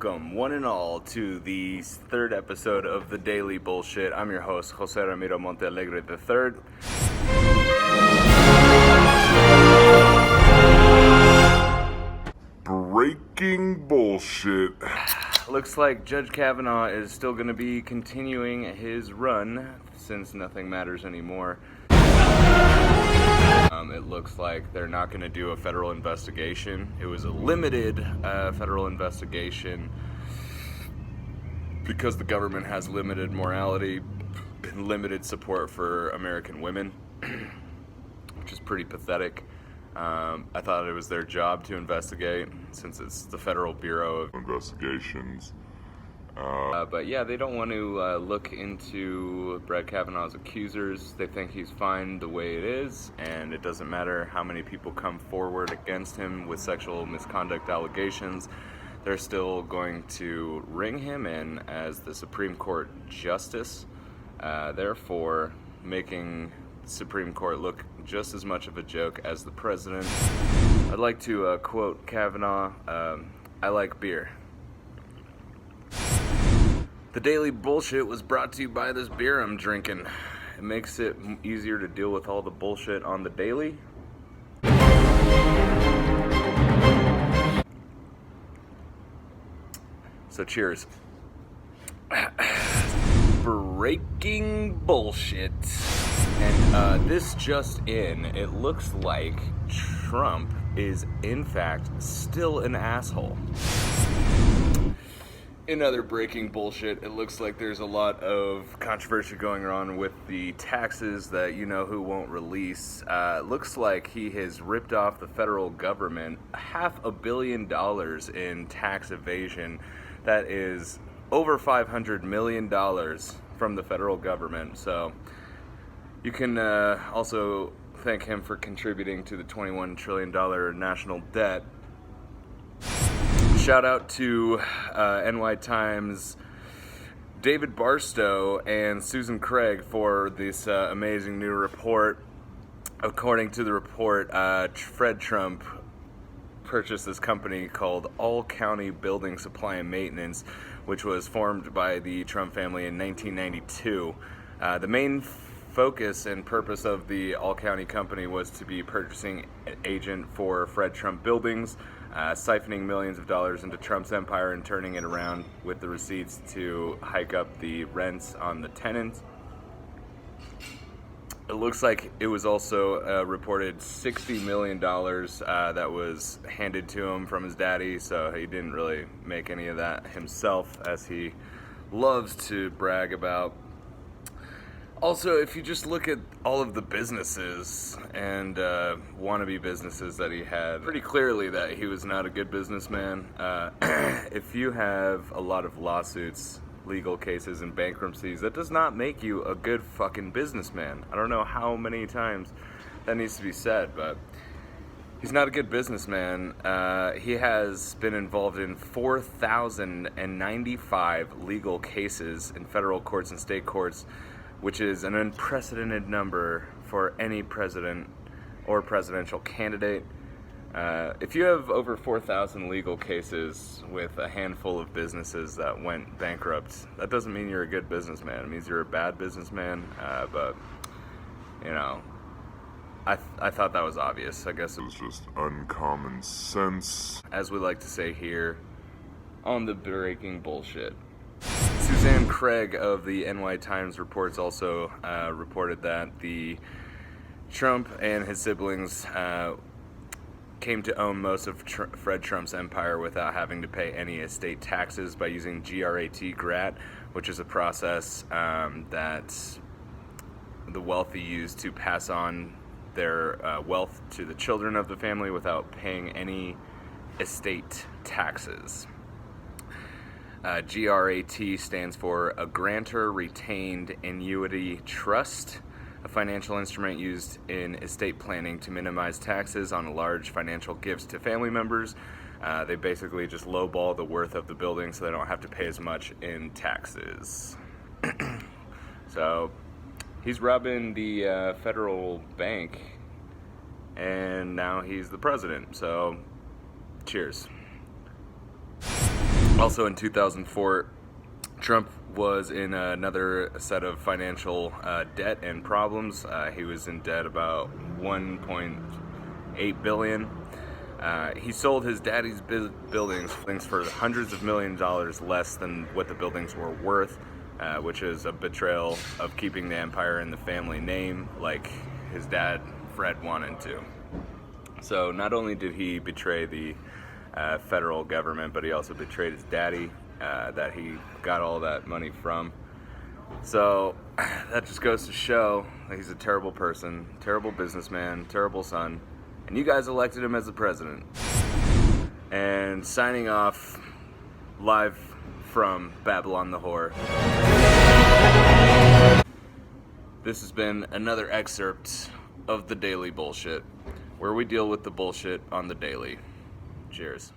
welcome, one and all, to the third episode of The Daily Bullshit. I'm your host, Jose Ramiro Montealegre III. Breaking bullshit. Looks like Judge Kavanaugh is still going to be continuing his run, since nothing matters anymore. It looks like they're not going to do a federal investigation. It was a limited federal investigation because the government has limited morality and limited support for American women, which is pretty pathetic. I thought it was their job to investigate, since it's the Federal Bureau of Investigations. But yeah, they don't want to look into Brett Kavanaugh's accusers. They think he's fine the way it is, and it doesn't matter how many people come forward against him with sexual misconduct allegations. They're still going to ring him in as the Supreme Court Justice, therefore making the Supreme Court look just as much of a joke as the president. I'd like to quote Kavanaugh, "I like beer." The Daily Bullshit was brought to you by this beer I'm drinking. It makes it easier to deal with all the bullshit on the daily. So cheers. Breaking bullshit. And this just in, it looks like Trump is in fact still an asshole. In other breaking bullshit, it looks like there's a lot of controversy going on with the taxes that you-know-who won't release. It looks like he has ripped off the federal government $500 million in tax evasion. That is over $500 million from the federal government. So you can also thank him for contributing to the $21 trillion national debt. Shout out to NYTimes David Barstow and Susanne Craig for this amazing new report. According to the report, Fred Trump purchased this company called All County Building Supply and Maintenance, which was formed by the Trump family in 1992. The main focus and purpose of the All County company was to be purchasing agent for Fred Trump buildings, siphoning millions of dollars into Trump's empire and turning it around with the receipts to hike up the rents on the tenants. It looks like it was also reported $60 million that was handed to him from his daddy, so he didn't really make any of that himself, as he loves to brag about. Also, if you just look at all of the businesses and wannabe businesses that he had, pretty clearly that he was not a good businessman. If you have a lot of lawsuits, legal cases, and bankruptcies, that does not make you a good fucking businessman. I don't know how many times that needs to be said, but he's not a good businessman. He has been involved in 4,095 legal cases in federal courts and state courts, which is an unprecedented number for any president or presidential candidate. If you have over 4,000 legal cases with a handful of businesses that went bankrupt, that doesn't mean you're a good businessman. It means you're a bad businessman, but, I thought that was obvious. I guess It was just uncommon sense. as we like to say here on the Breaking Bullshit. Susanne Craig of the NYTimes reports also reported that the Trump and his siblings came to own most of Fred Trump's empire without having to pay any estate taxes by using GRAT, which is a process that the wealthy use to pass on their wealth to the children of the family without paying any estate taxes. GRAT stands for a Grantor Retained Annuity Trust, a financial instrument used in estate planning to minimize taxes on large financial gifts to family members. They basically just lowball the worth of the building so they don't have to pay as much in taxes. So he's robbing the federal bank, and now he's the president. So cheers. Also in 2004, Trump was in another set of financial debt and problems. He was in debt about $1.8 billion. He sold his daddy's buildings for hundreds of millions of dollars less than what the buildings were worth, which is a betrayal of keeping the empire in the family name like his dad, Fred, wanted to. So not only did he betray the federal government, but he also betrayed his daddy that he got all that money from. So that just goes to show that he's a terrible person, terrible businessman, terrible son, and you guys elected him as the president. And signing off live from Babylon the Whore. This has been another excerpt of The Daily Bullshit, where we deal with the bullshit on the daily. Cheers.